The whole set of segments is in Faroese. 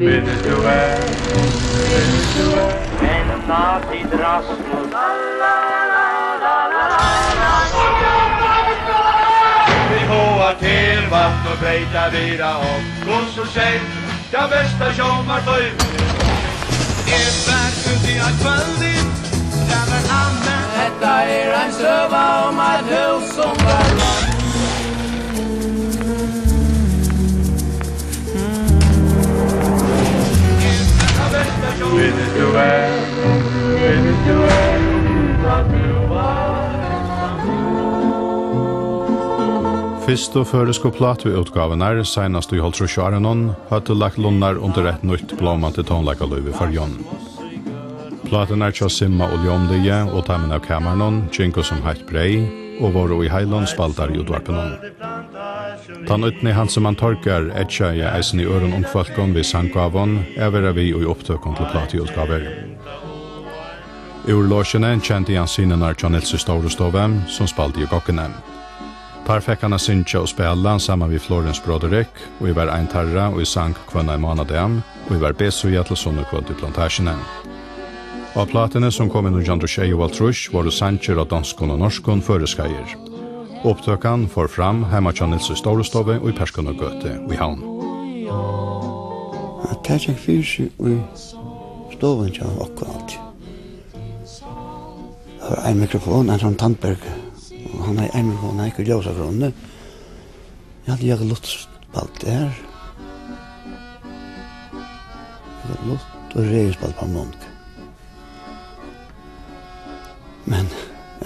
Minnes du en natid Rasmus. Vi hoar til vatten og breita vira om. Gå så sent, det bästa sommartøy. Vær ute i kvöldi, det var annen. Detta en søva om et hus som var land. Minnes du Fyrst og føresko platuutgaven senast i Holtrosjørenon, hadde lagt lunnar under et nytt blåmante tonleikaløyve for Jon. Platen tja Simma og Ljomlige og tammen av kameranon, Jinko som heit brei, og våre i Heilon spaltar i utvarpenon. Tan utni Hansemann Torkar etja i eisen i øren ungfolkon vid sangavon, evera vi i opptøkon til platuutgaver. Ur låsjene kjente han sinnenar John Nilsi Storestove, som spalte i gokkene. Tar fekk han syntja og spela sammen med Florence Broderick, og i var ein tarra og i sang kvanna i månadem, og i var besuja til sonnerkvöld i plantasjene. Av platene som kom i 1923 var det sanger av danskon og norskon føreskeier. Opptøkan får fram hemma John Nilsi Storestove og i Perskon og Gøte og i Havn. Det er ikke fyrse i stoven til akkurat. Jeg har en mikrofon, en sånn Tandberg. Han har en mikrofon, han har ikke ljósa fra henne. Jeg hadde jaget luttspalt der. Jeg hadde lutt og reiespalt på Monk. Men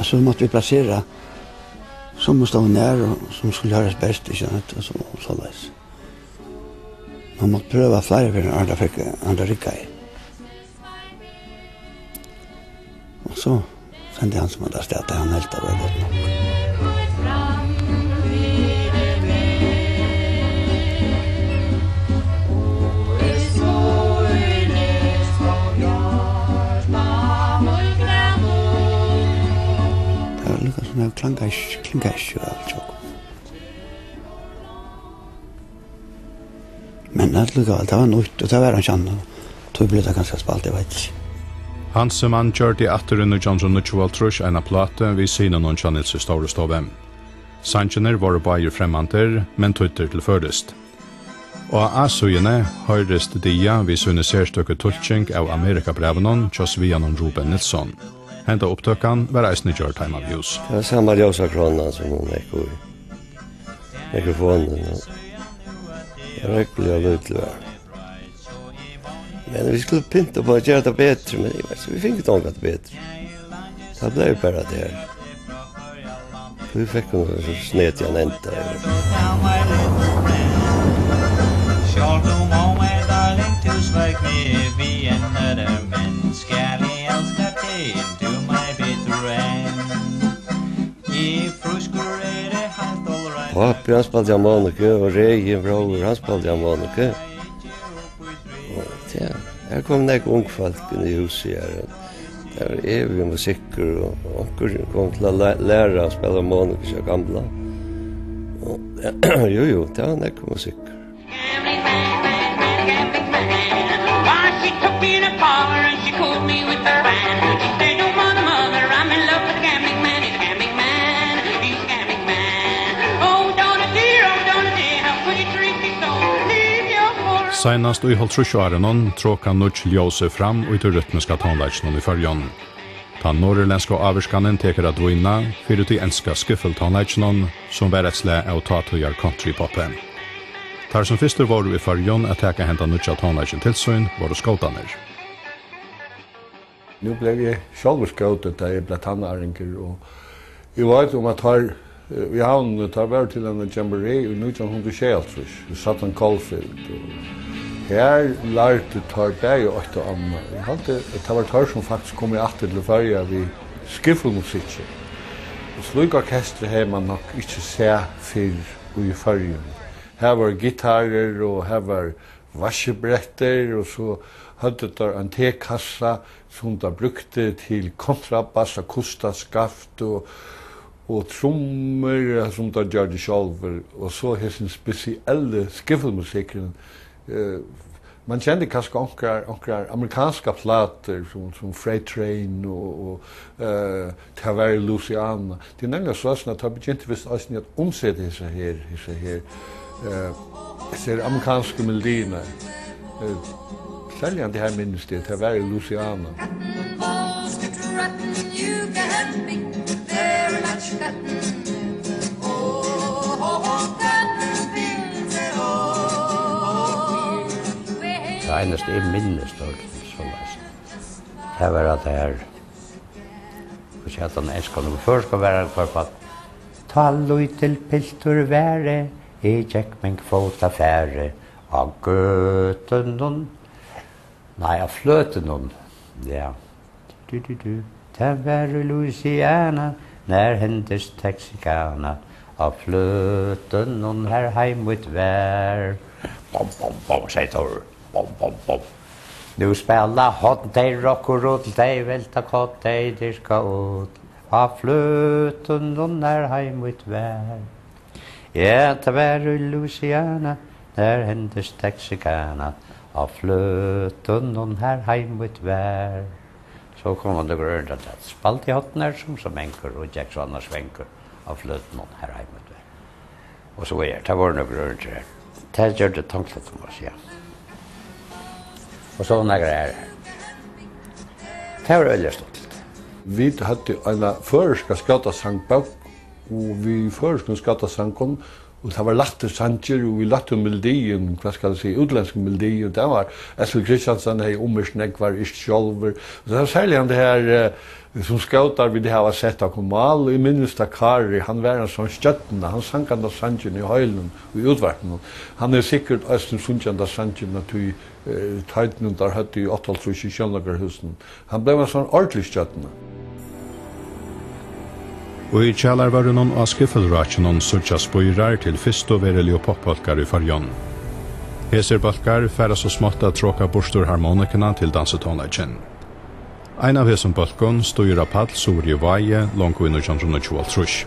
så måtte vi plassera som måste stå nær og som skulle høres best, ikke sant, og så leis. Man måtte prøve flere for andre rikka i. Og så sendte han som hadde stedet, han helt av det godt nok. Det klingeisjo og alt sjokk. Men det lukket, det var nytt, og det var han kjann, og tog ble det ganske spalt, jeg vet ikke. Hansemann kjørte i atterunne Johnson Nutchwaltrush en plate vid siden av John Nilsi Storestove. Sangener var bare fremmanter, men tøytter til først. Og av asøyene høyrest dia vid sunne særstøkke tultsing av Amerikabrevenen Joss Vianon Ruben Nilsson. Henta opptøkan var eisne gjørt heim av hus. Det var samme ljósa krona som hun ekko i mikrofonen. Det var ekkelig å løy til hver. Men vi skulle pynta på å gjøre det bedre, men vi fikk ikke noe bedre. Det ble jo bare det her. Vi fikk noe så snet igjen enda. Short no more, my darling, to strike me, be another man, skærlig elsker til. Pappi, han spalte harmonika, og Regen, bror, han spalte harmonika. Ja, her kom nek ungfolk inn i huset her. Det var evig musikker, og onker kom til å lære å spille harmonika så gamla. Jo, det var nek musikker. She took me in a parlor and she called me with the band. She said, oh, mother, I'm in love with a gambling man. He's a gambling man, he's a gambling man. Oh, Donna dear, how could you treat me so? Leave your poor... Senast i Holtrosjørenon tråka Nutch ljøse fram og til rytmiska tonleitsnon i fyrjon. Ta norrländska avurskanen teker at vinna fyrir til enska skuffeltonleitsnon som var et sle av tatujar countrypoppen. Tar som fyrster var du i fyrjon at teka henta Nutcha tonleitsen tilsyn var du skåtaner. Nu blev jeg själv skåtet da jeg ble tannaringer, og jeg vet om at vi havnet tar vært til en jamboree i 1926, i Satan Caulfield. Her lærte tar deg og åtte anna. Jeg halte det var tar som faktisk kom i atter til fyrja vid skiffelmusikken. Slik orkester har man nok ikke se fyrr i fyrjen. Her var gitarer, og her var vaskebretter, og så hadde det en tekassa som de brukte til kontrabass, akustaskaft og trommer som de gjør det selv. Og så har sin spesielle skiffelmusikken man kände kanske onkar amerikanska plater som Freight Train och Tavare Luciana. Det är nämligen så att det begynte visst att omsätta sig här ser amerikanska melodierna. Säljan det här minns det Tavare Luciana. Det eneste jeg minnes så det var at det her for at han elsker noe før skal være kvar på at ta lui til piltur være I tjekk min kvot affære av gøten noen nei, av fløten noen ja ta være Louisiana når hendes Texicana av fløten noen her heim ut vær bom, bom, bom, sier Tor bom, bom, bom. Nu spela hot day rock och roll day velta kott day diska ut. Av flöten och när heim ut vär. Ja, det var Louisiana när hendes Texicana. Av flöten och när heim ut vär. Så kom det grönt att spalt I hatten här som enkor och Jackson och svänkor. Av flöten och här heim ut vär. Och så det var nog grönt här. Det gör det tankligt om oss, ja. Och såna grejer. Det var öljast stolt. Vi hade en förska skattasangbok och vi förska skattasankon och det var latte sanger och vi latte melodien, vad ska jag säga, utländska melodier. Det var Eskil Kristiansen hej omersnägg var ist själver. Så det var särskilt det här som skautar vi det här var sett av Komal I minsta Kari, han var en sån stjöttna, han sank andra sangen I höjlen och I utvarten. Han säkert östen sunjanda sangen att vi tøyden der hadde I 8 I Kjønlagerhusen. Han ble en sånn ordentlig støttende. Og I kjallarvarunen og skiffelratjonen sørja spøyrar til fyrst og verelig poppbalkar I farjon. Heser balkar færa så smått at tråka borstor harmonikana til dansetonleikjen. Ein av hesen balkon stod Rapall Sori Vaje langt I 1922.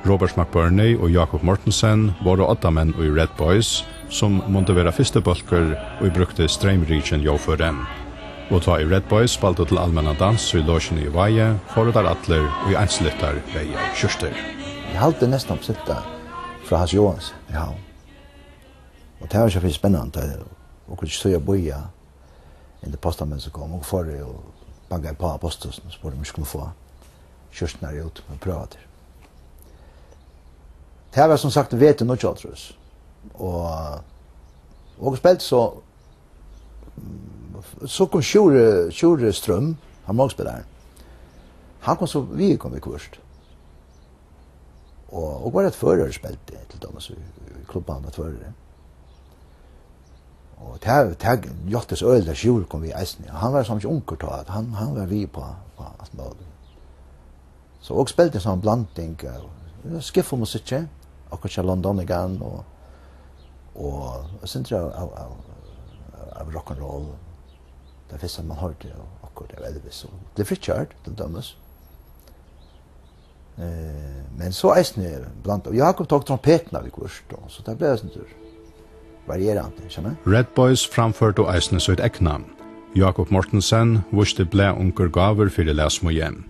Robert McBurney og Jakob Mortensen var 8 menn I Red Boys, som måtte være første balker og brukte streimriken jåføren. Og ta I Red Boys spalte til allmenna dans I låsjen I Vaje, for der atler og I einslittar veie kjørster. Jeg halte nesten oppsittet fra Hans Johans I havn. Og det var så spennende, og kunne stå og boja inn til postamenn som kom, og forrige og banket på posthusen, og spurte om vi skulle få kjørsten her ut og prøve til. Det var som sagt vet noe kjøltrus. Og spilte så kom Sjure Strøm, han magspilleren. Han kom så vi kom I kurs. Og var et fører spilte til dem I klubben med førere. Og det hjaltes øl der Sjure kom vi I eisen. Han var som ikke unker til at han var vi på alt mål. Så og spilte en sånn blanding skiffemusikk, akkurat til London igjen og sindre av rock and roll. Det første man hørte akkurat av Elvis og Cliff Richard til dømes. Men så eisne blant, og Jakob tok trompeten av I kurs, så det ble sånn tur varierande, skjønner? Red Boys framførte og eisne så et eknam. Jakob Mortensen vurste ble unker gaver for lesmo hjem.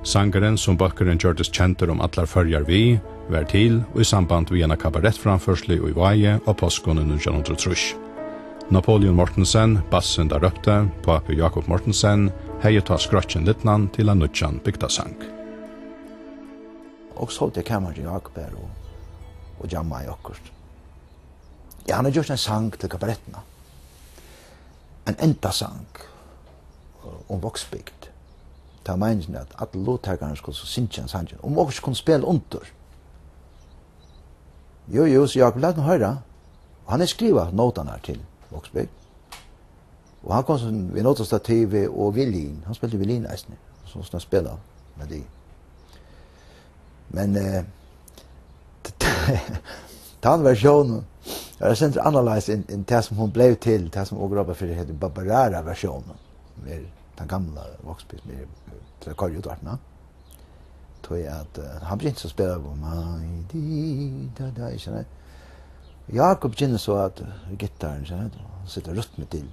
Sangeren som bakkeren gjørtes kjenter om atlar førjar vi, var til og I samband med en kabarettframførsel I Vaje og påskående 1903. Napoleon Mortensen, bassen der røpte, papi Jakob Mortensen, hei ta skrotjen littnan til en nødjan bygdasang. Og så til kammeren Jakob her og jamma I akkurat. Ja, han har gjort en sang til kabarettene. En enda sang om voksbygd. Det var meningen at alle låttakerne skulle synge en sang, om også kunne spille under. Jo, så Jakob, lad meg høre. Og han skrivet notene her til voksbygd. Og han kom som vi notastativet og violin. Han spilte violin eisne, så han spela med de. Men den versjonen er sent annerledes enn det som hun ble til, det som også for det heter Barbarara-versjonen, med den gamle voksbygd, med til korjutvartene. Tror jeg at han begynte å spille på ikke det? Jakob begynner så at gitaren, han sitter rytme til.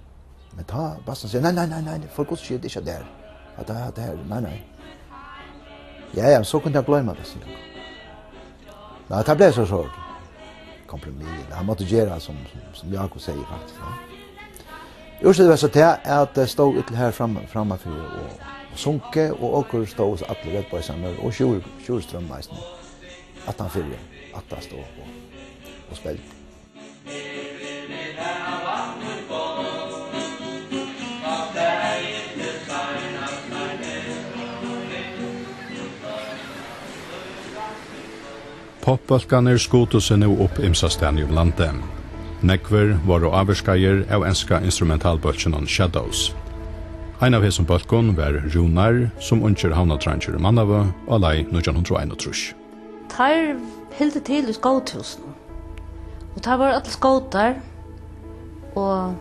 Men ta bassen sier, nei, for Guds skyld, ikke der. At det her, nei. Ja, så kunne jeg glemme det, sier han. Nei, det ble så sårt. Kompromiss. Han måtte gjøre som Jakob sier, faktisk. Ja. Just det var så til at det stod ut her framme for å sunke, og åker stod hos Atle Redbøysander, og Sjurstrømmeisen. At han fyrer, at han stod og spilte. Popbalkaner skoto seg nå opp imsastan i landet. Nekver var og avskeier av enska instrumentalbøltsjonen Shadows. Ein av hesson balkon var Runar, som unnskjer havnatranger i Mannava, og lei 1921. Tar hilde til i skåthusen. Og tar var alle skåtar, og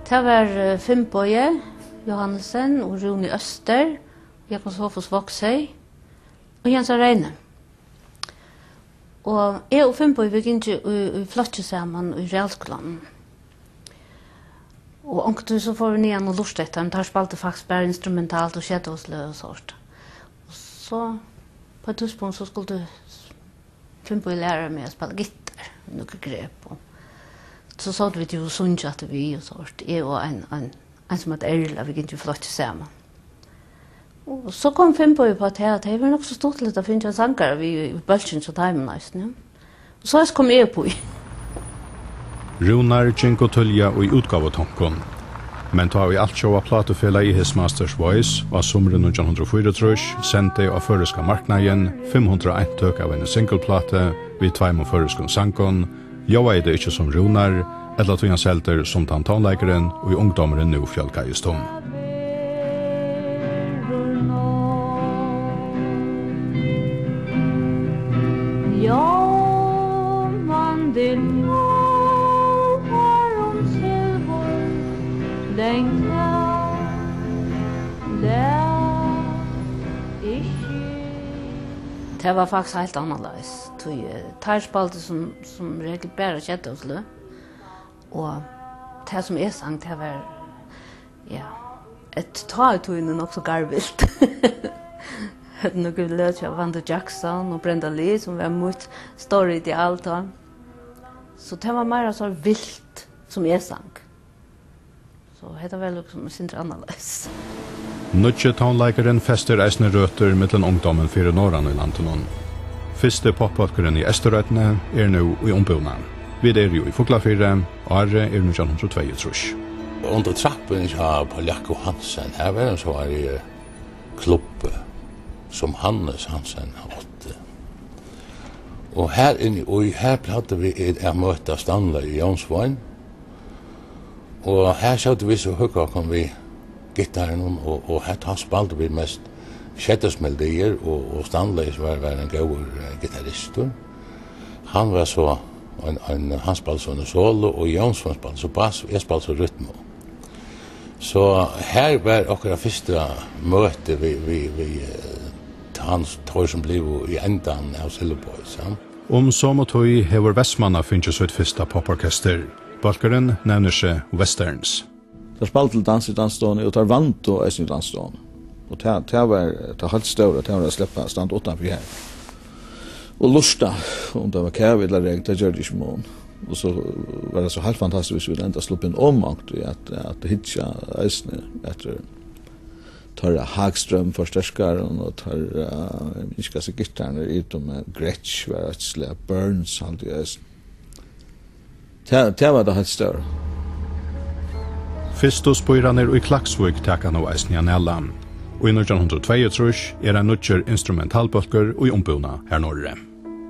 tar var Finnboje, Johansen, og Rune Øster, Jakobs Hofos Voksøy, og Jens Reine. Og jeg og Finnboje vi gikk i flotje sammen i realskolen. Og omkring så får vi ned og lurt etter, men tar spalte faktisk bare instrumentalt og kjedåslø og sånt. Og så på et tidspunkt så skulle Finnboje lære meg å spille gitar, noe grep. Og så sa vi til å sunge at vi og sånt. Jeg og en som heter Erla, vi gikk i flotje sammen. Og så kom Finnboje på at det var nok så stort litt å finne sanger vi i bølgen så timen. Og så kom jeg på i. Runar Jinko Tulja og i utgavetonkon. Men ta vi alt sjåa platefela i His Masters Voice var sommeren 1904 sendte av føreska marknaden 501 tøk av en singleplate vid 2 føreskon sankon. Jeg er det ikke som Runar, eller at vi har selter som tantonleikeren og i ungdommeren nå fjølka i stund. Ja, man det nu har om silver längt Det var faktisk helt annerledes. Tar spalte som regel bare kjedåslø. Og det som jeg sang, det var et tog-togene nok så garvilt. Noe løt av Wanda Jackson og Brenda Lee, som var mot story i alt. Så det var mer så vilt som jeg sang. Så det var liksom sindre annerledes. Nutje tonleikeren fester eisne røter mittlen ungdommen fyrir norran i landet. Fyrste popbalkeren i Esterøtene nå i ombuna. Vi jo i Fuglafire, og Arre 1922. Under trappen av Paul Hansen, her var en så i klubb som Hannes Hansen hadde. Og her hadde vi møte Stanley i Jonsvån. Og her skjøtte vi så høyre kom vi gitaren, og her spalte vi mest kjettesmeldier, og Stanley var en god gitarrist. Han var så, han spalte sånne solo, og Jonsvån spalte så bass, og jeg spalte så rytme. Så her var akkurat første møte vi hans tog som blev i endan av Silverboys. Som og tog hever Vestmanna finnes sitt første poporkester. Balkaren nevner seg Westerns. Det spalte til dans i dansstående, og det vant og eisen i dansstående. Og det var helt større, det var å slippe stand utenfor her. Og lusta, om det var kæve eller regn, det gjør det ikke mån. Og så var det så helt fantastisk hvis vi enda slupp inn ommangt at hitja eisene etter tar Hagström forsterskaren og tar minska seg gitarene utom med Gretsch var et slag Burns alltid eisen. Det var det helt større. Fyrst og spøyraner i Klaksvik teka nå eisen i Anellan. Og i 1922 en nødger instrumentalbølger og i ombuna her norre.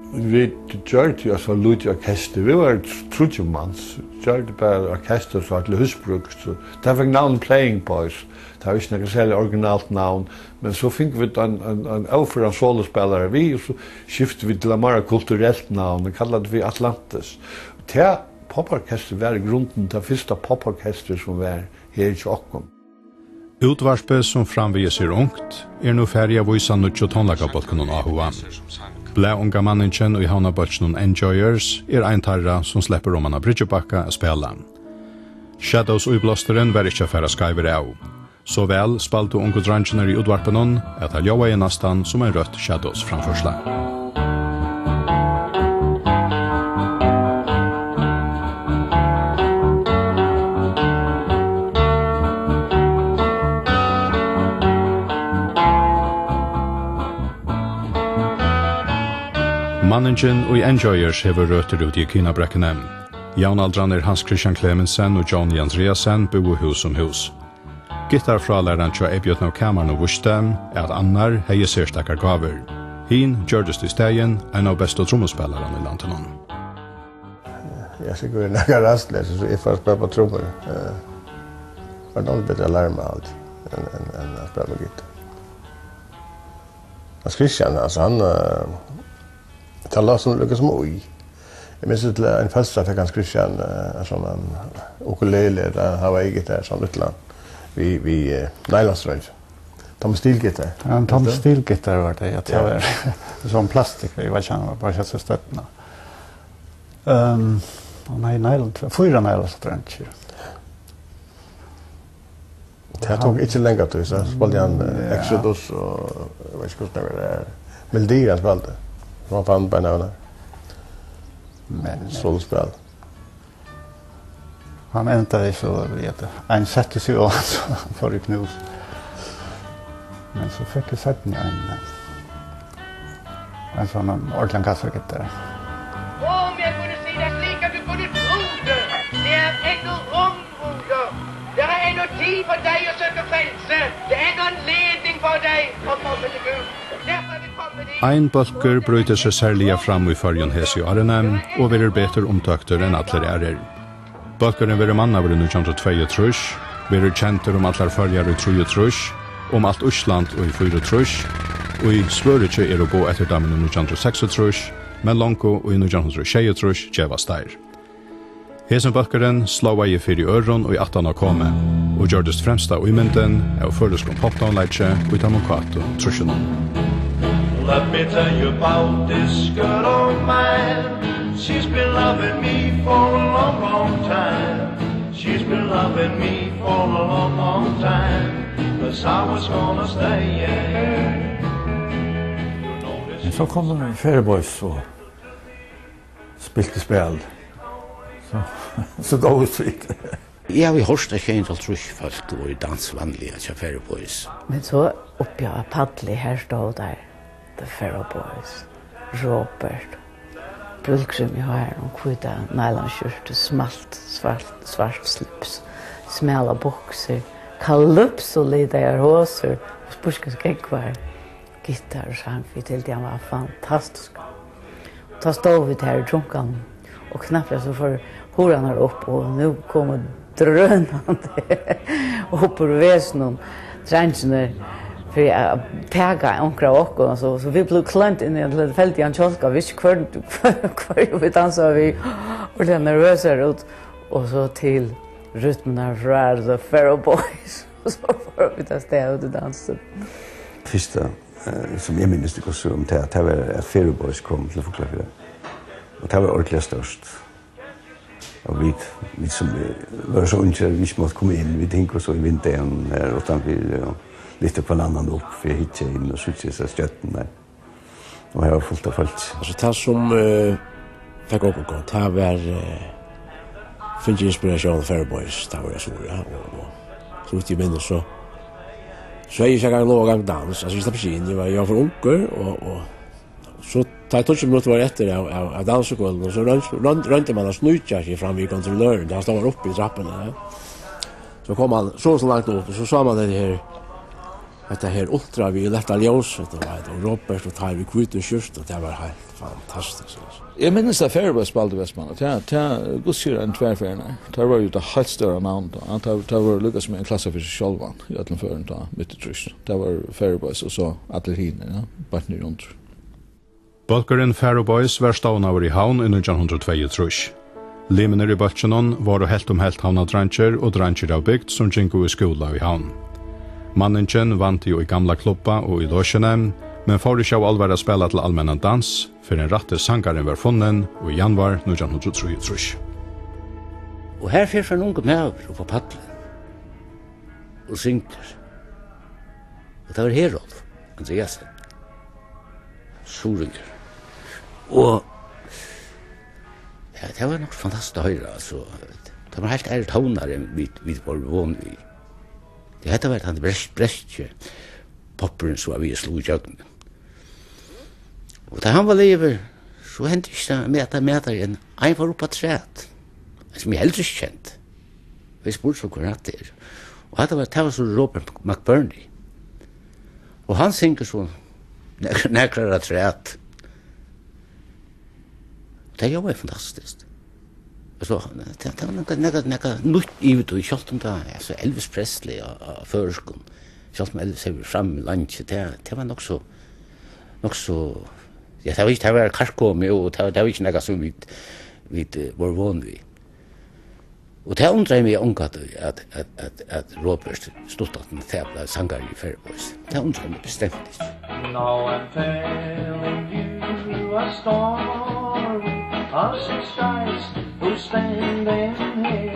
Vi gjørte jo altså lyd orkester. Vi var trutjemanns. Gjørte bare orkester så til husbruk. Det var navn Playing Boys. Det var ikke noe særlig originalt navn. Men så fikk vi en overførende solospillere vi, og så skiftet vi til en mer kulturelt navn. Det kallet vi Atlantis. Det poporkester var i grunden det første poporkester som var her i Tjokkom. Utvarspet som framvies ungt nå ferdig av vise nødt til tonlakabolken og AHA. Ble unga manningen og i havnabolken Enjoyers en tarra som slipper romana Bridgebakka å spela. Shadows og blåsteren var ikke færre skyver av. Så vel spalte unge drangene i utvarpen at han jobba i nastan som en rødt Shadows framførsla. Manningen og Enjoyers hever røter ut i Kinabrekkene. Jaunaldrander Hans Christian Clemensen og Johnny Andreasen bor hus om hus. Gitarfralæreren til Ebjøtna og Kamaren og Vurstem at Annar heier særstakkar gaver. Hin gjørdes til stegen en av beste trommespillerne i landet. Jeg skal gå inn og rastløse, så jeg får spille på trommer. Det noe bedre å lære meg alt enn å spille på gitar. Hans Christian, altså han talar som lyckas med oj. Jag minns att en fällstraf fick Hans Christian som en ukulele där han var eget där som utland. Vi nylonströj. Tom stilgitarr. Ja, Tom stilgitarr var det. Jag tror det som plastik. Jag var känner bara så stöttna. Och nej, nylon, 4 nylonströj. Det tog inte längre till så spelade han Exodus och vad ska det vara? Melodier spelade. Man fann på några. Men solspel. Han ändade så vet en 70 år för i knus. Men så fick jag sätta en sån ordentlig kassagitarr. Om jag kunde se det slik att du kunde tro det. Det är ändå område. Det är ändå tid för dig att söka frälse. Det är ändå en ledning för dig att komma till Gud. Ein bølger bryter seg særlig fram i fargen hese i Arnhem, og verer beter omtakter enn atler ærer. Bølgeren verer mann av 1922, verer kjenter atler farger i 23, alt Østland og i 24, og i Svøritje å gå etter damen i 1926, men Lonko og i 1923 gjevas der. Hesen bølgeren slå i 4 øren og i 18 å komme, og gjørdes fremsta uimenden av følelskom popdownleitje og i Tamokato trusjonen. Let me tell you about this good old man. She's been loving me for a long, long time. She's been loving me for a long, long time. Cause I was gonna stay, yeah. Men så kommer Fairyboys og spilte spel. Så gå ut. Ja, vi hørste ikke en til trusjfalt og i dansvanlige til Fairyboys. Men så oppe av Padli her stod der The Fairyboys, Robert, Brulkrim i har og kvita nylonskjort, smalt, svart slips, smala bukser, kalypso lidar håser, og spurska skegvar, gitar og sang, vi til det var fantastisk. Ta stod vi der i trunkan, og knappt så får horan her opp, og nu kommer drønande opp ur vesen, trensene, för jag täga onkra och så vi blev klämt in i det fält i en kioska vi kvar vi dansade vi och det nervösa ut och så till rytmerna från The Fairyboys och så får vi ta steg ut och dansa. Första som jag minns det går så om det var att Fairyboys kom till förklara det. Och det var ordentligt störst. Och vi som var så ungefär vi måste komma in vi tänkte så i vintern och utan vi lite på en annan upp för hit in och skjuta sig stjärten där. Och jag har fullt av folk. Alltså det som fick upp och ta var finns inspiration av Fairyboys där var så ja och så ut i minne så är jag gång någon dans alltså just på in jag var onkel och så tar det 20 minuter var efter av dansskolan och så rönte man att snutja sig fram vid kontrollören där står uppe i trapporna. Så kom man så långt upp och så sa man det här det här ultravioletta ljuset och Robert och tar vi kvitten skjort och det var helt fantastiskt. Jag minns att Fairyboys spelade Västmanland. Det gudskyr en tvärfärna. Det var ju ett helt större namn då. Det var lyckas med en klass för sig själva i alla förrän då mitt i trus. Det var Fairyboys och så Adelhine, ja, bara nu runt. Bølgeren Fairyboys var stående i havn i 1922. Limene i Bølgenon var helt havna dranger og dranger av bygd som gikk i skola i havn. Manningen vant jo i gamla klubba og i losjene, men får ikke av alvara spela til allmennan dans, for en ratte sangaren var funnen og i januar 1923. Og her fyrir en unge maver på paddelen og synger. Og det var Herolf Andreasen. Suringer. Og ja, det var nok fantastisk å høre, altså. Det var helt ærlig toner enn vi var vån vi. Det hadde vært han brestje popperen som var vi slog i kjøkken. Og da han var lever, så hendte ikke med en var oppe av træet, som jeg heller ikke kjent. Vi spurte så hvor det er. Og det var så Robert McBurney. Og han synger så nekrar av træet. Det var fantastisk. Så det var nekka nytt ivet og kjalt om det, altså Elvis Presley av føreskon, kjalt om Elvis hever fram i landet, det var nok så, ja, det var karkomi, og det var ikke nekka som vi var vån vi. Og det undrer meg unga at Robert stod at den tævla sangar i Fairboys. Det undrer meg bestemt ikke. Now I'm telling you a story of 6 guys who stand in here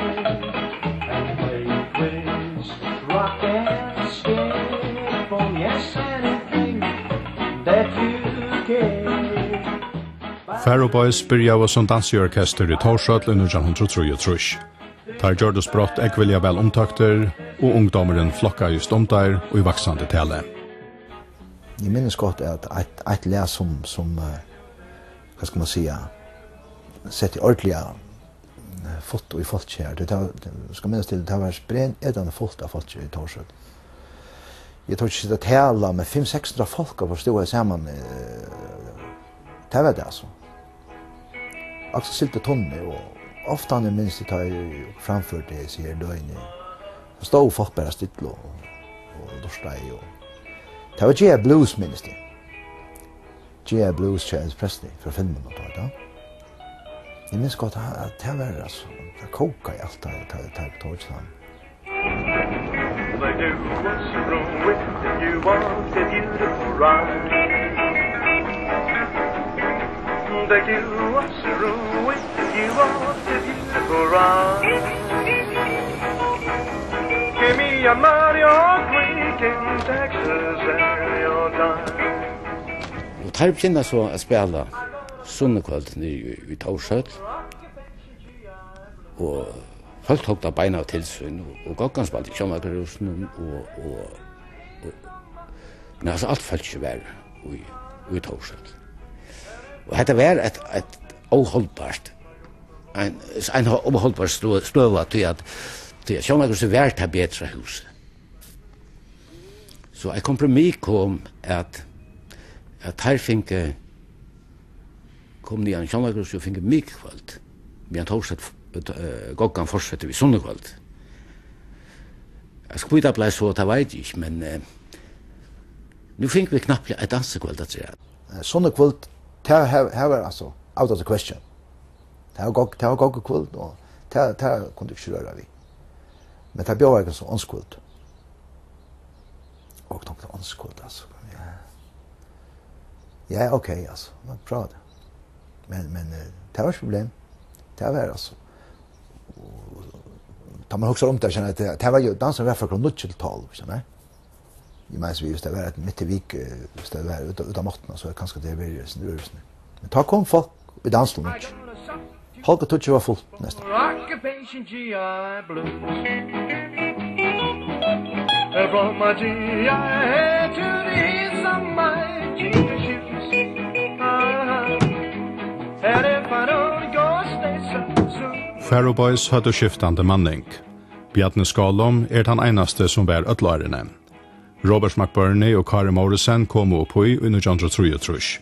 and play quiz, rock and skip. Oh yes, anything that you care. Fairboys byrja som dansorkester i Torsøtl i 1933. Tar gjørdes brott ekvelja vel omtakter, og ungdommeren flokka just om der og i vaksande tale. Jeg minnes godt at et læs som hva skal man säga, sett i ordentliga foto i folk här. Det ska minnas till det var spren edande folk av folk i Torsøtl. Jag tror inte att tala med 500-600 folk av förstå samman. Det var det alltså. Också silte tonne och ofta när minst det har framfört det så här då inne. Så stod folk bara still och dostai och det var G.A. Blues minst det. G.A. Blues Charles Presley för filmen och då. Jag minns gott att det var alltså det kokade allt det på Torsland. They do what's wrong with you want a beautiful ride. They do what's wrong with you want a beautiful ride. Give me a Mario Creek in Texas and your time. Og tar begynner så å spille sunnekveld i Torsøtl. Og folk tok da beina av tilsyn, og gokkan spalte i Kjønnagerhusen, men altså alt følte ikke være i Torsøtl. Og dette var et oholdbart, en oholdbart støva til at Kjønnagerhuset var til bedre huset. Så et kompromiss kom at her finke kom nyan Kjønnagerhuset og finke mykveld, men Torsøtl gokkan fortsetter vi sunnekveld. Jeg skal ikke bli så, det vet jeg ikke, men nu fikk vi knappt et dansekveld at det. Sunnekveld, det var altså out of the question. Det var gokkekveld, og det kunne ikke røre vi. Men det bjør ikke så ånskveld. Og det ånskveld, altså. Ja, ok, altså. Det var bra det. Men det var ikke problem. Det var altså. Da man husker om det, kjenner jeg at det var jo dansen var fra klokka 0-12, kjenner jeg. I meg så vi, hvis det var et midt i vik, hvis det var ut av måten, så er det kanskje det blir sin rørelsen. Men da kom folk i dansen og folk og tutsi var fullt nesten. Occupation G.I. Blues. I brought my G.I. head to the east of my jeans shoes. And if I don't go, stay so. Fairboys hadde skiftande manning. Bjarne Skalom den einaste som var ødlarene. Robert McBurney og Kari Morrison kom opp i 1933.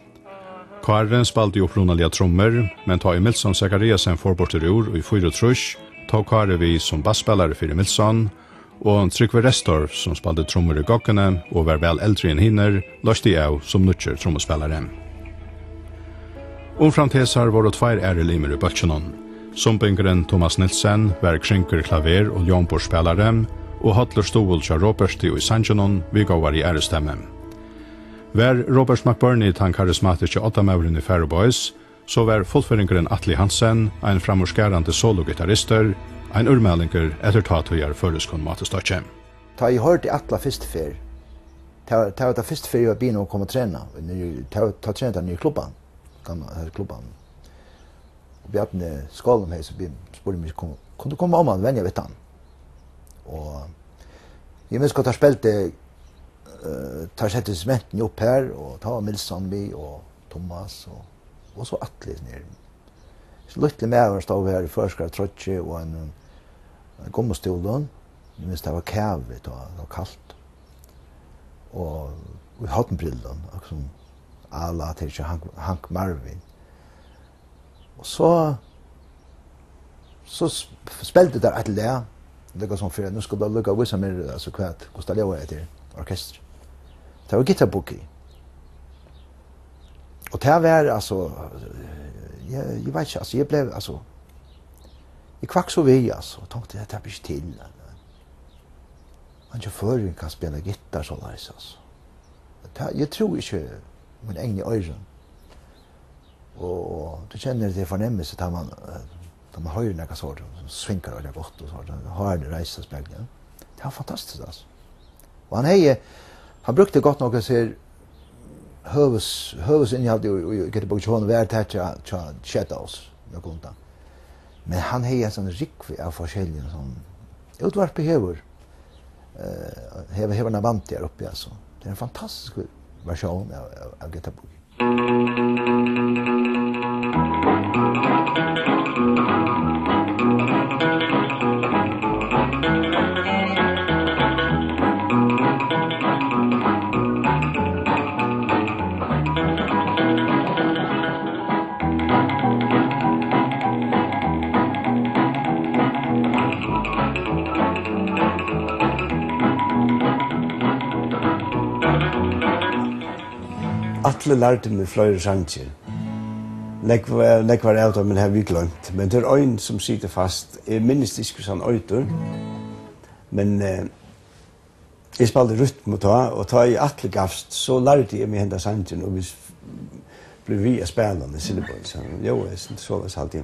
Karen spalte jo opprunnelige trommer, men ta Emilsson Zachariasen forborter ur i 34, ta Kari vi som bassspillere for Emilsson, og Trygve Restorff som spalte trommer i gokkene og var vel eldre enn hinner, løste jeg av som nødger trommespillere. Omframtesar var det 2 ærelimer i bøtjenon. Sumpingeren Thomas Nilsen var krinker klaver og ljomborspillere, og Hadler Stowell til Robert og i Sanjonon vi gav i ærestemme. Var Robert McBurney den karismatiske 8-mauren i Fairboys, så var fullføringeren Atle Hansen, en framorskerande sologitarrister, Ein urmeldingar etter tatujar føreskon matestakje. Ta I hørte atla fyrst fer. Ta var fyrst fer jeg begynne å komme og trene. Ta trene den nye klubban. Gamla klubban. Og Bjartne skålen her så spurte meg kunne du komme om han venja vet han. Og jeg minns godt har spilte tar sette sementen opp her og ta Milsson vi og Thomas og så Atle nere. Så lytte med å stå her I førskar trotje og en gommestolen. Jeg minns det var kævet og det var kaldt. Og vi hadde en brillen, som alla til ikke Hank Marvin. Og så spilte der et le. Det var sånn for nå skal du lukke å vise mer altså kvart, hvordan det var etter orkester. Det var gitarbookie. Og det var altså, jeg vet ikke, altså jeg ble, altså, jeg kvakk så vi, altså, og tenkte det blir ikke til. Man ikke føring kan spille gitar så leis, altså. Jeg tror ikke min egen øyren. Og du kjenner det fornemmelse da man hører noe sånt, som svinker veldig godt og sånt, har det reiset spillet. Det var fantastisk, altså. Og han brukte godt noe som høvesinnhald i Göteborg Tjån og vært her til Kjettaus, men han har en sånn rikvi av forskjellige sånn utvarpe hever. Hever Navanti her oppe, altså. Det en fantastisk versjon av Göteborg. Atle lærte meg flere sanger. Lekvar av dem har vi glemt. Men det en som sitter fast. Jeg minnes ikke sånn øyter. Men jeg spalte rytm og ta I Atle gavst, så lærte jeg meg henne sanger, og vi ble via spillende Silverboy. Så jo, jeg så det alltid.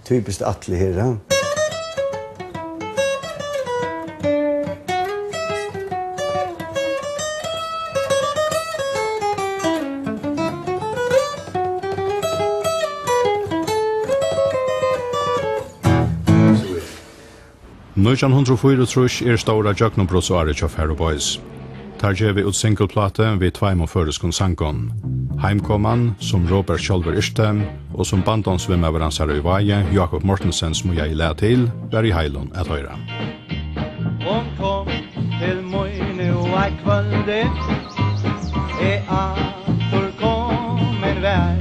Typiskt Atle her, ja. Nøyjan 104 stora Jöknumbrottsåret av Faroe Boys. Tar gjør vi ut singleplate ved tveimon føreskon sangon. Heimkomman, som Robert Kjolver Yrste, og som bandonsvimmeverans her I Vaje, Jakob Mortensen som jeg lær til, var I Heilon et høyre. Hon kom til møyne og ei kvölde, atur komen vær.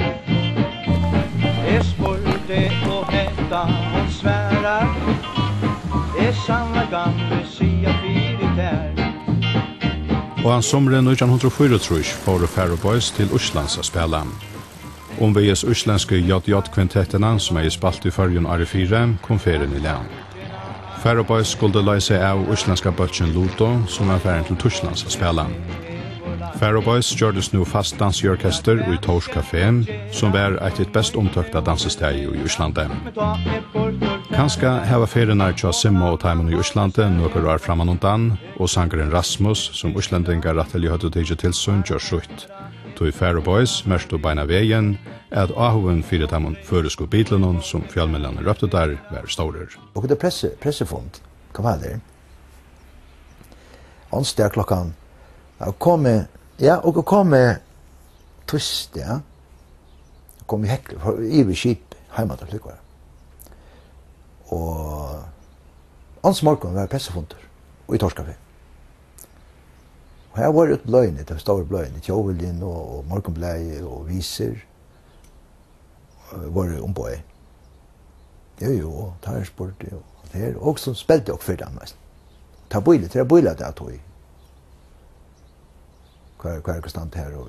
Spurte og hetta hon sværar, samla gamle sia fyrit her. Og han sommeren 1904 får Faroe Boys til Oslands å spille. Omveges uslandske JJ-kvintettene som spalt I førjen R4 kom ferien I land. Faroe Boys skulle løy seg av uslandska bøtjen Luto som ferien til Torslands å spille. Faroe Boys gjørdes nå fast dansorkester I Tors Café som var et best omtøkta dansesteg I Oslandet. Kanska hava ferienar tja Simma og Taimon I Oslandet nokre år framanundan, og sangeren Rasmus, som Oslandingar rettelig hadde tidsi tilsyn, gjør slutt. Tog Faroe Boys mest og beina veien, at ahoven fyrir Taimon føresko Beatlenon, som fjallmellene røpte der, var staurer. Og det pressefond, hva var det? Onsdag klokkan, og kom tvist, ja. Kom I hekler, I vi skip, heimat og flikvar. Og ans morgon var pressefunter og I Torskafé. Og her var det bløyne, det store bløyne, Tjovelin og Morgonblei og Viser var det omboi. Jo, Tarsport og det her, og som spilte og fyrir dem mest. ta boilet, det är boilet att tog. Kvar konstant här och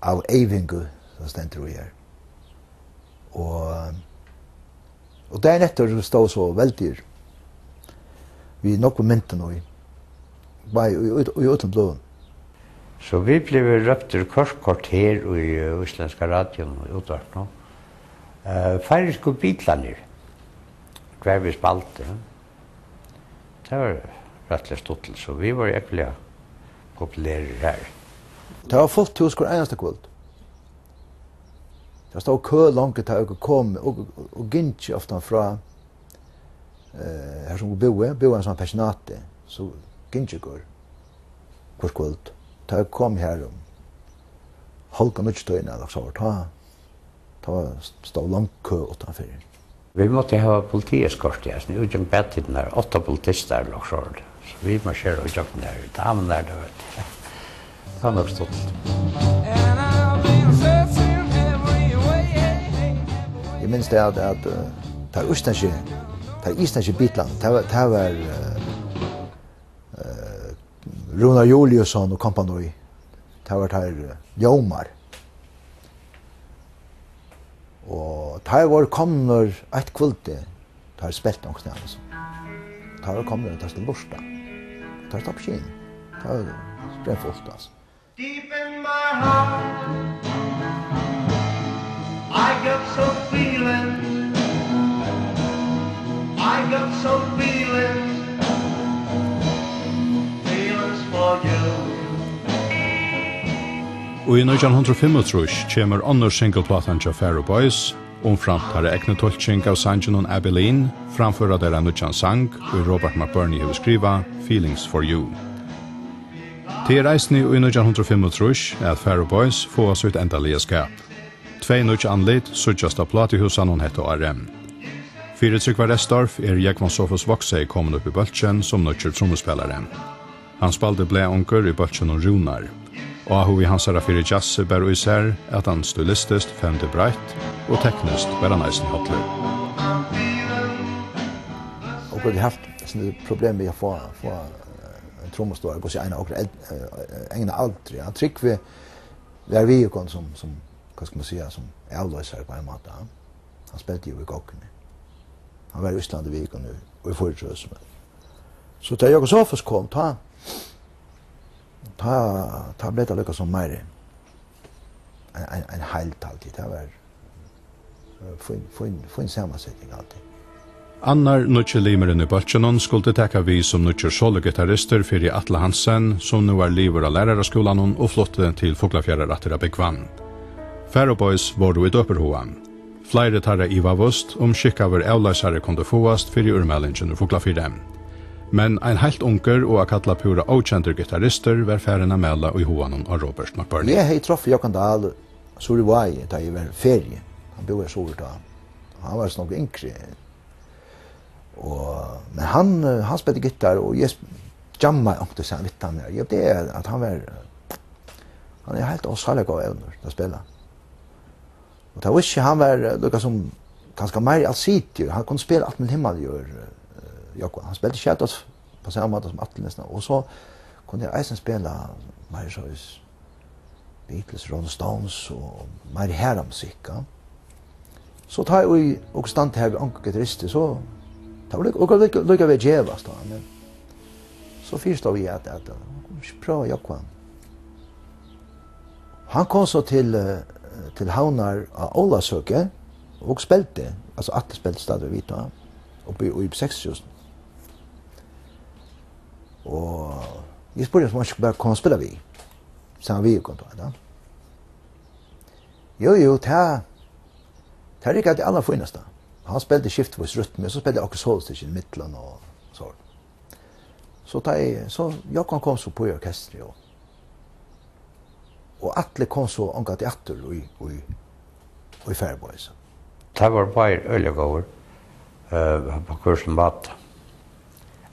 av Evingu så ständer vi här. Och där efter står så väldigt vi nog på mynten och i utan blå. Så vi blev röpter kvarter i Isländska radion och utvart nå. Färgiska bitlaner. Kvar vi spalte. Det var rättligt stort, så vi var jäkliga populära här. Det var fullt hos hver eneste kvöld. Det stod kø langt til å komme og gynnsi ofta fra her som boe en sånn pensionate, så gynnsi går hver kvöld. Da jeg kom her om halka nødstøyene eller så, da stod langt kø utanfor. Vi måtte ha politieskort, ja, så utgjeng bedtiden der, 8 politister eller så. Så vi marsjerer utgjeng der, damen der, det vet jeg. Det var nok stått. Jeg minns det at det islandske bitland, det var Runar Juliusson og kompanoi. Det var der Jomar. Og det var kommer et kvölde, det har spilt noen sted. Det har kommer til Borsta. Det har stopp kinn. Det har sprem fullt, altså. Deep in my heart I got some feelings Feelings for you Og i 1935 kommer andre singleplatan til Faroe Boys, omframt har ekne tolkning av sangen om Abilene, framføra der en utjan sang, og Robert McBurney har skriva Feelings for You. Til reisende i 1935 at Faroe Boys får sitt endelige skap. 2 nødja anlitt, suttjast av platehusan hon hette RM. 4 Trygvar Restorff Jekvan Sofus Voksei kommet upp i bøltjen som nødja trommespelare. Han spalte ble onker i bøltjen og Runar. Og ahu i hans herra fyrir jazz bæru især at han stylistist femte breit og teknist bæra næsten hotler. Og vi har haft problem med å få en trommestår, gå seg egen aldri. Han trykk vi er vi jo som hva skal man säga, som avløser på en måte. Han spilte jo i Gokkene. Han var i Østland i Viken nu, og i Fortrøs. Så da Jakob Sofus kom, ta ble det lykket som mer en heilt alltid. Det var få en sammansetning alltid. Annar nødjelimeren i Bøltjenon skulle tekka vi som nødjer solo-gitarister fyrir Atle Hansen, som nu er liver av læraraskolan og flotte til Foglafjæra Bekvann. Faroe Boys var du i døperhoan. Flere tarra i vavust skikkaver avløsare kunde fåast fyrir urmeldingen og Foglafjæra. Men ein helt unker og akalla pura okjenter gitarister var færena mela og i hoanon av Robert McBurney. Jeg hei troff Jokan Dahl, Suri Vai, da jeg var ferie. Han bor i Suri da. Han var sånn yngre. Men han spelte gitar og jeg jamma omkring seg litt han der. Det at han er helt osalig av evner til å spille. Og det var ikke han var lukket som ganske mer allsidig. Han kunne spille alt med himmel gjør Jokan. Han spilte kjært oss på samme måte som Atle nesten. Og så kunne jeg eisen spille mer så Beatles, Rolling Stones og mer herre musikk. Så tar jeg og stand her ved anker gitarister, så det var lukket ved djevast da, men så fyrstod vi at prøve Jokan. Han kom så til Havnar av Ålasøke og spilte, altså Atle spilte stadig vidt da, oppe i 6000. Og jeg spurte om han skulle bare komme og spille vi, sammen vi kom da. Jo, det er ikke det aller fineste. Han spilte skiftvis rytme, så spilte jeg også solstik i midtelen og så. Så Jokan kom så på i orkestret og Atle kom så omgat i atter og i Faroe Boys. Det var bare øylegård på kursen Bata.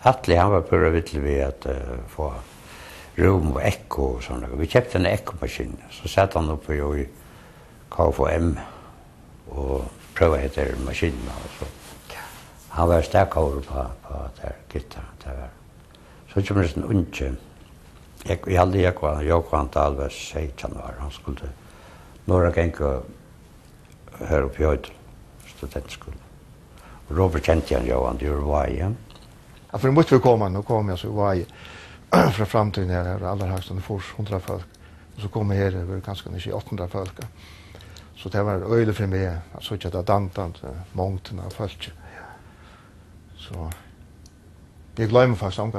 Atle han var pura vittlig ved at få rum og ekko og sånn. Vi kjøpte en ekkomaskin, så satt han oppe i KFM og prøvde etter maskinen. Han var sterk over på der gitar. Så kommer det en unge. Jeg hadde Johan Dahlberg 16 år. Han skulle några gånger här uppe i Höjdel, studentskolan. Robert kände han Johan, det var Vaje. Ja, för måste vi komma, nu kom jag så Vaje. Från framtiden här, allra högst under fors 100 folk. Och så kom jag här, det var ganska mycket 800 folk. Så det var öjligt för mig, att så att det dantant, mångten av folk. Så jag glömmer faktiskt om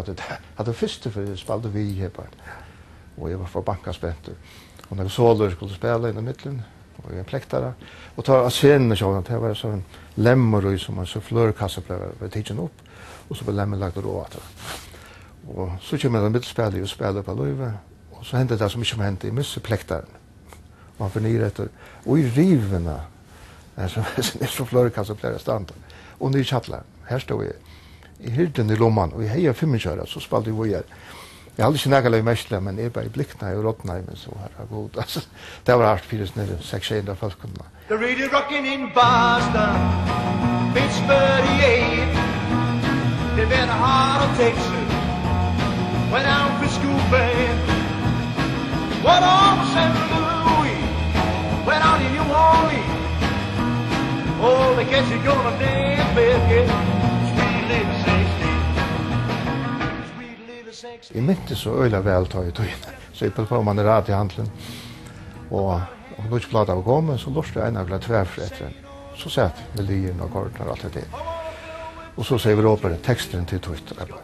att det första för spelade vi här på. Och jag var för bankasspent. Och när Solor skulle spela i mitten och jag plektade och ta scenen så att det var så en lämmor som man så flörkassa blev teachen upp och så blev lämmen lagt då att. Och så kommer den mittspelare och spelar på Löve och så hände det som inte hände i misse plektaren. Och han förnyade efter och i riverna alltså så flörkassa blev stanna. Och ny chattlar. Här står jag i hyrden i lomman och i heja 5-köra så spelade vi här. Jag hade inte nägala mästla, men jag bara i blickna och råttna men så här god. Alltså, det var hardt fyres nere 600 folkkunna. The radio rocking in Boston, Pitch 38. They've been a heart of Texas, went out for school band. What on St. Louis, went out in New Orleans. Oh, they guess you're gonna dance, baby. Sweet little 16. I mitt så öliga väl tar jag tog. Så jag på man rad i handlen. Och om du plata av komma så låste jag en av tvärfrätten. Så satt melodin och ackorden och allt det. Och så säger vi då på texten till Twitter eller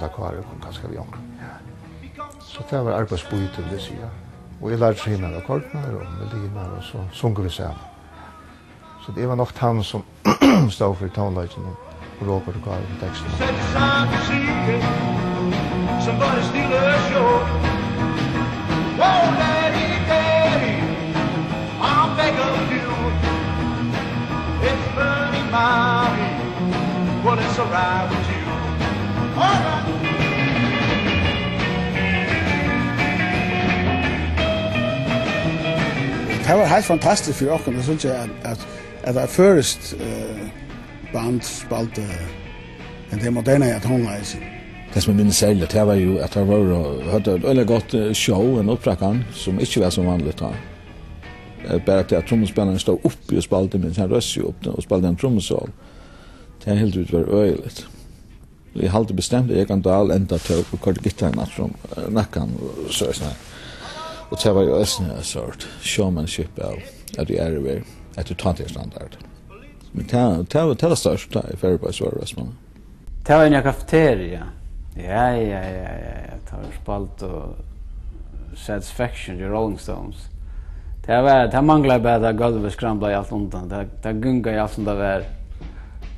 la kvar och ganska vi om. Så det var arbetsbyte det säga. Och jag lärde sig innan ackorden och melodin och så sjunger vi sen. Så det var nog han som stod för tonlägen och Robert och gav texten. Somebody steal a show. Whoa, daddy, daddy, I'll beg of you. It's burning mommy, well, it's alright with you. All right. Det var helt fantastiskt för oss, det synes jeg at det først band spalte det moderne atomleisen. Det som minns særligt, det var jo at det hadde et veldig godt show, en opptrakkan, som ikke var så vanligt da. Bare at trommespilleren stod oppi og spalte, mens han røst jo opp og spalte en trommesål. Det helt ut var øyelig. Jeg hadde bestemt jeg kan da enda til å korte gittaren som nakkan og så sånn. Og det var jo også en sort showmanship av at det er etter tantigstandard. Men det var størst da i Færøybergs var Røsmann. Det var en kafeteria. Ja. Det var spalt og Satisfaction i Rolling Stones. Det manglet bare det gulvet skrambla i alt undan. Det gunga i alt som det var.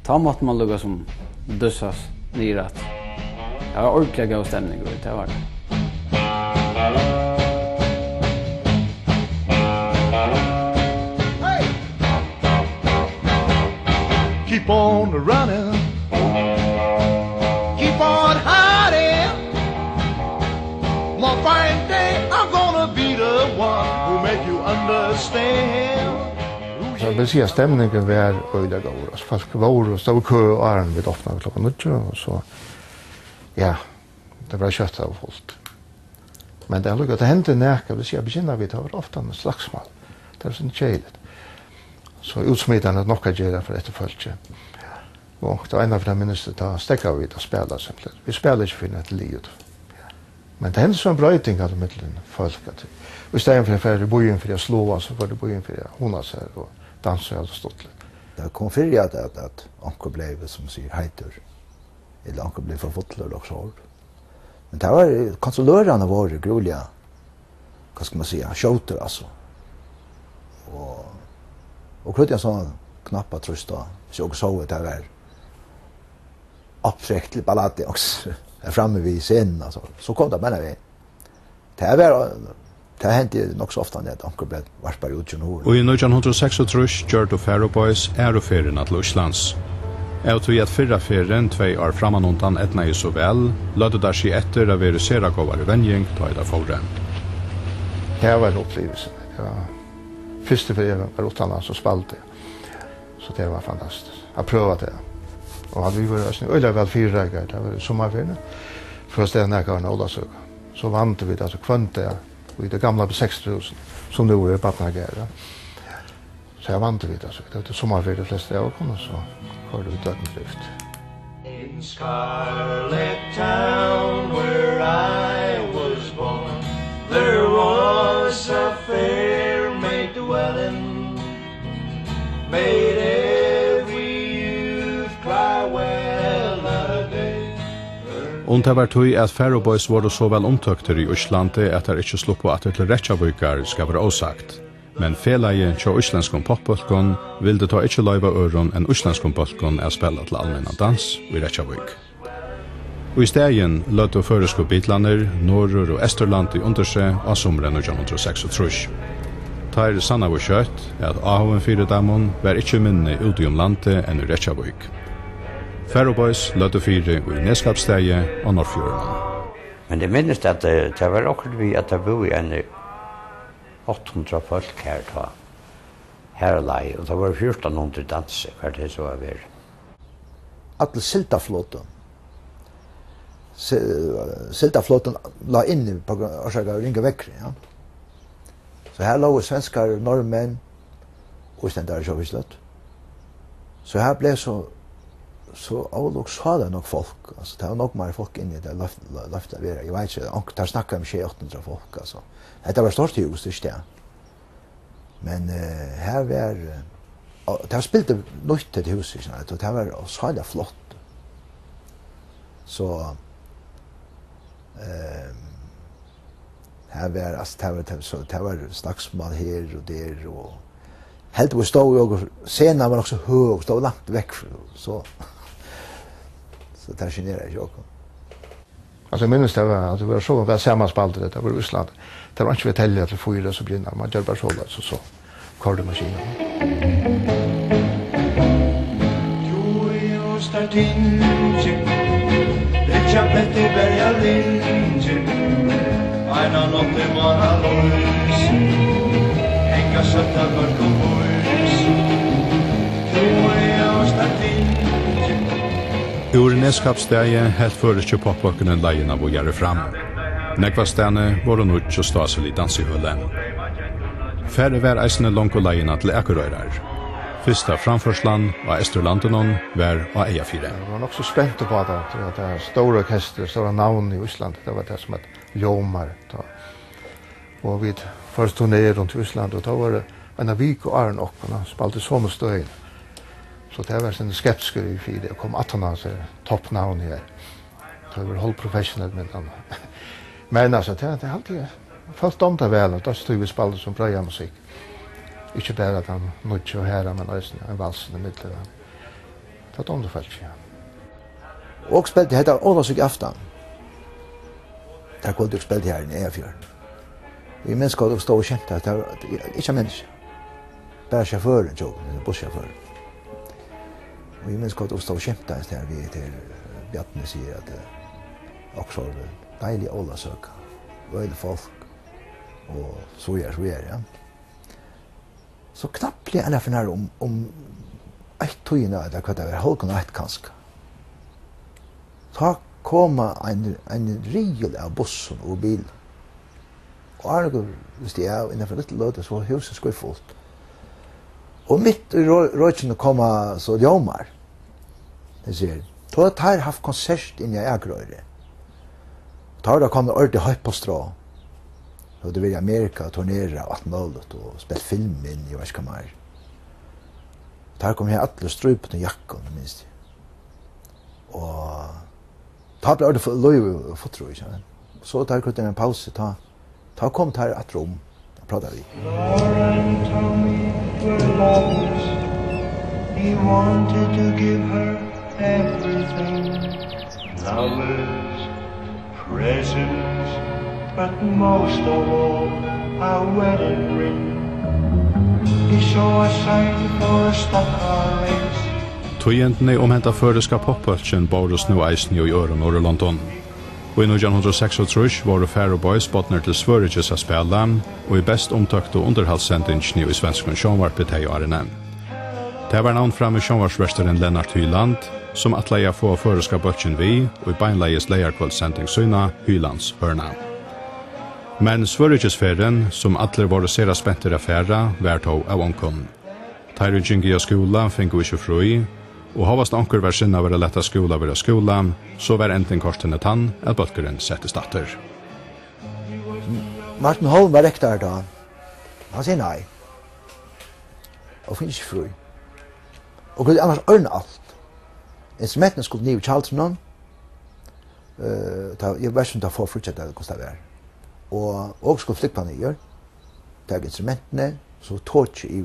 Ta måtte man lukka som dussas nyrat. Det var ordentlig god stemning, det var det. Keep on running, keep on hiding. One fine day I'm gonna be the one who make you understand. Så jag vill säga stämningen var öliga god. Folk var och stod kö och arren vid öppna klockan 9 och så ja, det var kött av folk. Men det har lukkat att hända näka, vill säga begynna vid har ofta en slagsmål. Det är sånt tjejligt. Så utsmittande att nocka gera för ett följe. Och det var en av de minsta ta stäcka vid att spela simpelt. Vi spelar inte för ett liv. Men det händer så en bröjting av mittlen folk att vi stänger för att bojen för att slå så var det bojen för att hona sig och dansa och stått lite. Det kom för att onkel blev som säger heter. Eller onkel blev för fotler och så. Men det var konsulörarna var groliga. Vad ska man säga? Shouter alltså. Och kröt jag sån knappa trösta. Så jag såg att det var uppträckligt ballade också. Är framme vid scenen alltså. Så kom det bara vi. Det hände nog så ofta att onkel blev varspar ut och Och i 1936 gjorde Færøyboys äroferien till Islands. Jag tror att förra ferien 2 år framanundan etna ju så väl, lödde där sig efter att verisera gåvare vänjning ta i det forren. Det var en upplevelse. Första ferien var utomlands och spalte. Så det var fantastiskt. Jag prövade det. Och hade vi varit öliga väl 4 dagar, det var sommarferien. Först det när kan hålla så. Så vant vi alltså kvant där i det gamla på 6000 som nu är Patnagera. Så jag vant vi alltså. Det är sommarfärd de flesta av kommer så har du döden drift. In Scarlet Town where I was born, there was a fair maid dwelling, made every youth cry well a day. Und det var tøy at Faroe Boys var så vel omtøkter i Øslande at det ikke slupp på at det til Reykjavíkar skal være åsagt. Men felaget til Øslandskon popbolkon ville ta ikke løyva øron enn Øslandskon bolkon er spela til allmenna dans i Reykjavík. Og i stegen lødde føresko bitlander, Norrur og Esterland i underse av sommeren 1936. Tar sanna var kjøtt at ahoen 4 damon var ikke minne ute om landet enn i Reykjavík. Faroe Boys lødde 4 i Neskapsstege og Norrfjorden. Men det minnes at det var akkurat vi at det bor i en 800 folk her lei, og det var 1400 danser, hva det så var. Alle Siltaflåten la inn på Orsaka Ringa Vekkri, ja. Så her lå svenskar, norrmenn, og istendare sjåvisløtt. Så her ble så avlok sa det nok folk, altså det var nok mer folk inni det løftet av jeg vet ikke, der snakket om 800 folk, altså. Det var stort hus, det er men her var, det var spilt nøyt til huset, og det var så flott. Så her var, altså, det var slagsmål her og der, og helt vi stod jo, scenen var også høy, stod langt vekk, så det generer ikke også. Altså, jeg minnes det var så vel sammanspaltet det var i Island. Det var ikke vi tellige til 4 så begynner man gjør bare så kordemaskinen. Just a tinge, det kjapet i berga linje, Eina nåtte vara løs, enga søtta mørk og hus, just a tinge. Ur Neskapsstege helt føres ikke popbolkene leien av å gjøre fram. Nekvastene var det nødt til å staselig dansehullen. Færre var eisene langt og leiene til Akurøyrar. Fyrsta framførsland av Esterlandenon var av Eiafire. Jeg var nok så spent på det, at det er store orkester, store navn i Island, det var det som het Ljomar. Og vi først turnerade rundt i Island, og da var det en av vik og Arne oppene, spalte sånne støyen. Så det var sånne skeptiske i 4, og kom 18 av seg toppnavn her. Det var holdt professionelt med dem. Men altså, det er alltid følt om det vel, og da stod vi spalte som brøya musikk. Ikke bare at han nødde å høre, men også en valsen i midten. Det var om det følt, ja. Og spilte heter Ålåsøk aftan. Der kunne du spilte her i Eiafjorden. Vi mennesker hadde stå og kjente at det var ikke menneske. Bare sjåføren, bussjåføren. Og vi mennesker hadde stå og kjente at vi til Bjartne sier at det også var deilig Ålåsøk. Veldig folk. Og så ja. Så knappt ble jeg for nær om et tøyene, eller hva det var, halvken og et kanskje. Da kom en riel av bussen og bilen. Og Arne, hvis de er innenfor litt løte, så var huset skuffullt. Og midt i røykene kom så Ljomar. Det sier, da har jeg haft konsert inne i Akurøyre. Da har det kommet ordentlig høyt på strå. Så det var i Amerika, turnere alt mulig, og spilt film inn i Varskamar. Da kom jeg alle strøypen og jakken, minst. Og da ble det løy og fotro, ikke? Så da kom det en pause, da kom det her et rom, da pratet vi. Lauren told me we're lovers. He wanted to give her everything. Lovers, presents, but most of all, our wedding ring. He saw a sign for a stock car race. Tøyentene omhentet føreska poppølsen Boros nu eisen i Øren og London. Og i 1936 var Faroe Boys bodner til Sveriges av spela, og i best omtøkt og underhalssendingen i svenskene sjånvarpet hei og Arne. Det var navn frem i sjånvarsversteren Lennart Hyland, som atleia få føreska bøtjen vi og i beinleies leierkvallsending syna Hylands hørna. Men Sverigesferien, som atler var sera spenter affæra, vært av ånkon. Teiru i skola finko ikkje frui, og havast anker var sinna være letta skola være skola, så var enten kortene tann at bølgeren settes datter. Martin Holm var rektor da. Han sier nei. Og finnes ikke frui. Og kunne annars ørne alt. Instrumentene skulle nye Charleston. Jeg vet ikke om det får fortsatt det hvordan det var. Og skulle flikpa nye. Tag instrumentene, så tog ikke i.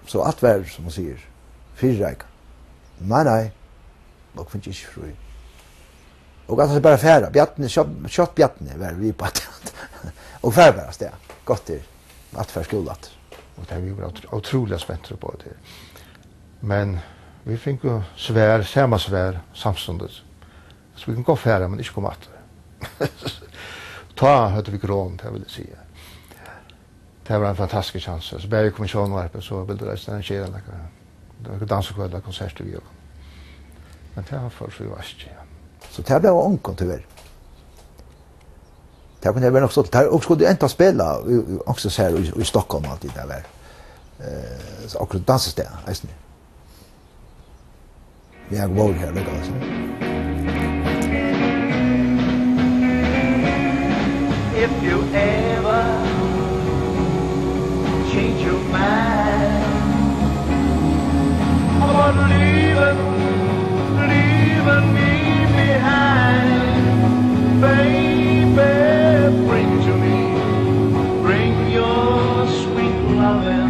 Så alt var, som man sier, fyrreik. Nei, og finnes ikke frui. Og at det bare færa, kjøtt bjattene var vi på at og færa bare sted, godt til at færa skolat. Og det er vi var utrolig spent på det. Men vi fikk jo svær, samme svær, samstundet. Så vi kan gå færa, men ikke komme atter. Ta hadde vi grån, det vil jeg si. Det var en fantastisk chans. Så bare kommisjonen var oppe, så ville det resten arrangere det var dansekveld og konserter vi gjorde. Men det var for så vi var ikke, ja. Så det blev ångkon tyvärr. Det kunde jag nog stått där och skulle inte spela också så här i Stockholm alltid där var. Så också dansas där, visst ni. Vi har gått här då alltså. If you ever change your mind about leaving me behind, baby, bring to me, bring your sweet loving,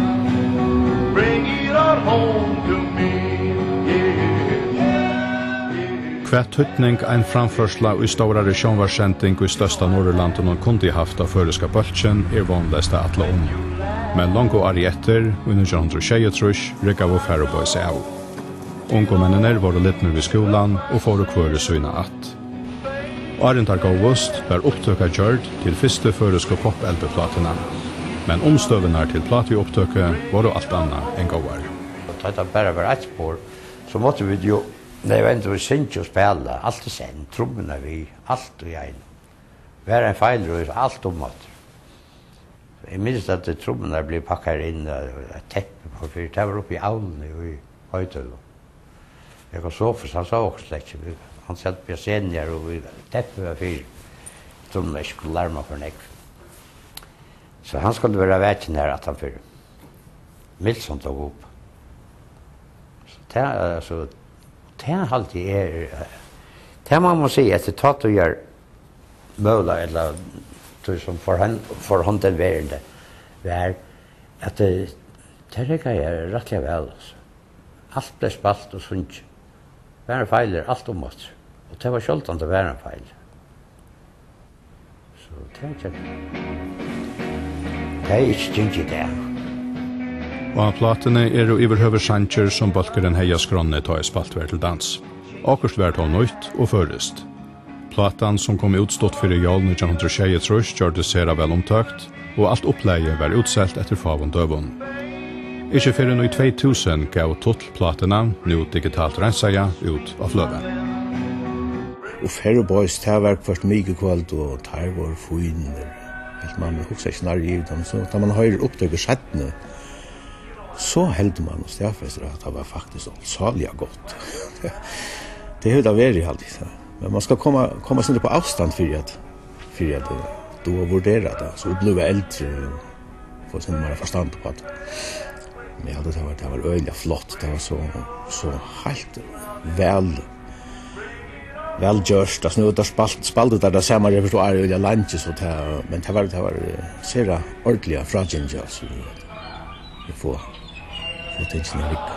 bring it on home to me, Hva tøtning ein framførsla i stårare sjånvarsending i størsta Norrlanden og kundi haft av føreska bøltjen vanligst atle om. Men langt og ari etter, under 1923, rikka vår Færøybøy seg av. Ungdomennene var litt med ved skolan og får kvøre søyna att. Arendag august var opptøkka gjørt til første føreska pop-LP-platene. Men omstøvene til platiopptøkket var alt annet enn gåvar. Det bare var ett spår, så måtte vi jo, når jeg venter å synge og spille, alt sen, trommene vi, alt og jeg. Være en feilrøys, alt at. Jeg minns at trommene ble pakket inn et teppe på, for det var oppe i Aulen i Høytøl. Jeg kan så for, han sa også slett ikke. Han satt på scenen her og teppet var fyr. Trommene ikke skulle lære meg for nek. Så han skulle være vekken her at han fyr. Milson tog opp. Så det er altså, det er alltid det man må si, etter tatt og gjør møla, eller som forhånden verende, er at det rekker jeg rettelig vel. Alt ble spalt og sunt. Væren feiler alt mått. Og det var skjoldan til væren feil. Så det er ikke ikke det. Og av platene jo iverhøver sanger som balkeren heia skronne ta i spaltver til dans. Akkurst vært av nøyt og førest. Platan som kom utstått for i jalen 1923 gjør det sera vel omtøkt, og alt oppleie var utselt etter favon døvun. Ikke fyrir nå i 2000 gav tottelplatena, nå digitalt rensaja, ut av fløven. Og Færøy Boys, det har vært først mye kvalt, og det var fynner. Man husker ikke nær i dem, så da man høyrer opptøkker settene, så heldur man og stedfester at det var faktisk salig godt. Det har det vært alltid. Men man skal komme sånn på avstand for at du har vurderet det, så du blir eldre og få sånn mer forstand på det. Men ja, det var øyelig flott, det var så helt vel gjørst. Altså, nå spalte det samme repertoire øyelig landet, men det var sera ordentlige fragjenge, altså, vi får tingene lykke.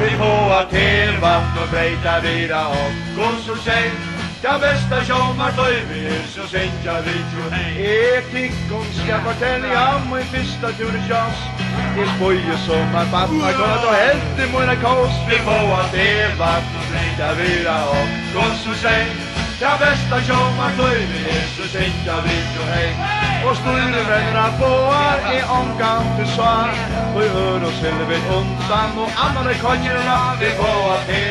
Vi får till vatten och brejta vida och gå så sent. Ja bästa sommarlöjvi så sänka vi ju hej. Tikkum ska fortälja om min första tur i chans. I spoje sommarbattna kolla då helt i mina kås. Vi får att det vart ja vira och gås och säg. Ja bästa sommarlöjvi så sänka vi ju hej. Och stående vänner på i omgång till svar. Och hör oss helvete undan och andra konjerna. Vi får att det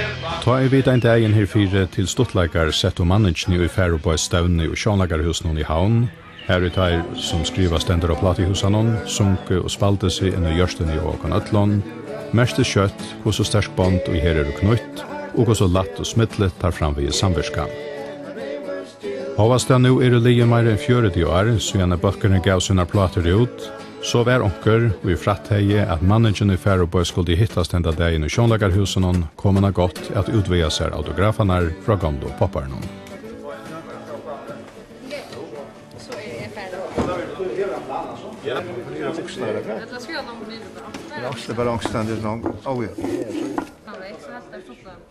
Ta er vidt en dagen her fire til stortleikar sett og managen i Færøybois stevne og sjånlagarhusen i havn. Her er det som skriver stender og platt i husen, sunke og spalte seg inn i gjørsten i åken øtlån. Mest er kjøtt, hos og sterk bond og her er det knutt, og hos og latt og smittlet tar fram ved samverskan. Hovast det nå er det lige mer enn 40 år, så gjerne bøkkerne gav sine plater ut, så var onker og i frattheie at managen i Færøybois skulle hittast enda dagen i sjånlagarhusen kommende godt at utvia seg autografene fra gamle popparene. Ja, det är vuxna där. Det ska jag nog bli bra. Det är också balansstand det någon. Oh ja.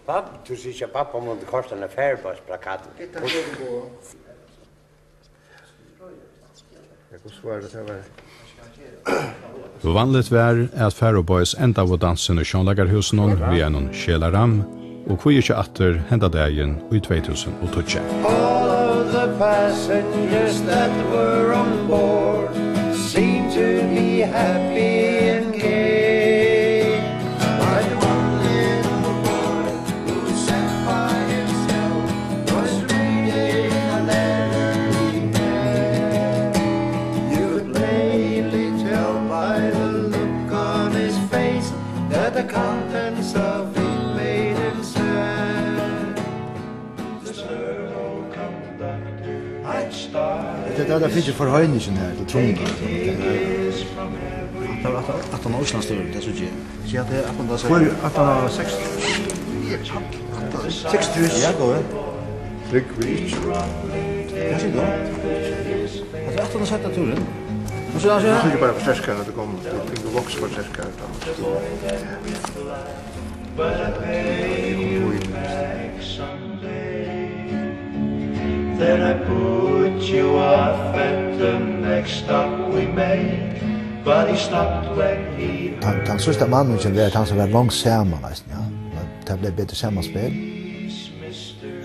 Pappa, du ser pappa om det kostar en Færøybois plakat. Jag går svär det här. Vanligt var at Færøybois enda av dansen i sjånlagarhusen via en sjelaram, og hvor ikke atter henda dagen i 2012. All of the passengers that were on board seemed to be happy and gay. But one little boy who sat by himself was reading a letter he had. You could plainly tell by the look on his face that the contents of it made him sad. The slow conductor I'd start. Det där finns ju förhöjningen här till trunken. Att han Oslo står det så ju. Så jag det att han så. Att han 6. 6 ja då. Trick reach. Ja så då. Att han sätter turen. Och så alltså. Jag tycker bara förstärka när det kommer. Jag tänker också förstärka det. But I pay you back someday. Then I put you off at the next stop we made. But he stopped when he Han sista mannen som var han som var långt samman nästan, ja. Det blev bättre sammanspel.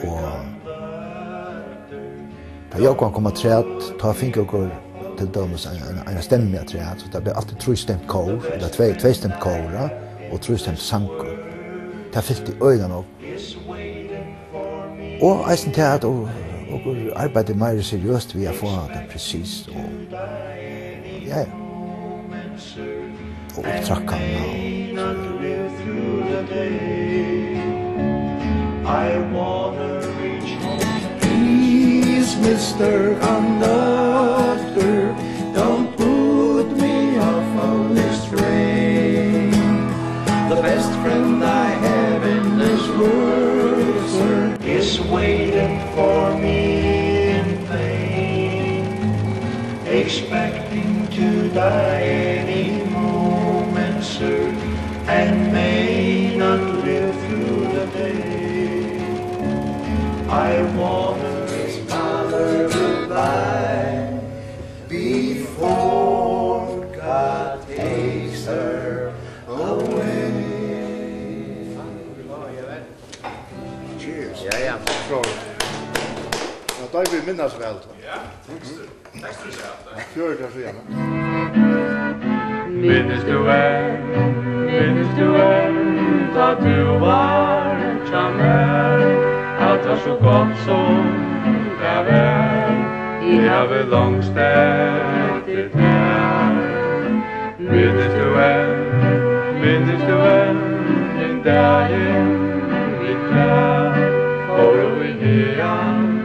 Och då jag kom komma trätt, ta finka och till dömes en stämmiga trätt, så det blev alltid tröstemt kor, eller två stämt kor och tröstemt sankor. Det fyllt i ögonen och eisen till att och arbetade mer seriöst via få det precis och ja. Och tracka I wanna reach home. Please, Mr. Conductor, don't put me off on this train. The best friend I have in this world, sir, is waiting for me in pain, expecting to die any moment, sir, and may not live through the day. I wanna his father goodbye before God takes her away. Cheers. Ja, ja. Så. Ja, då vill minnas väl. Ja. Tack så mycket. Gör det så gärna. Minnes du ta du var tjammer, allt var så gott som det var. I har väl långst efter här. Minnes du den dagen vi klar, och vi hejan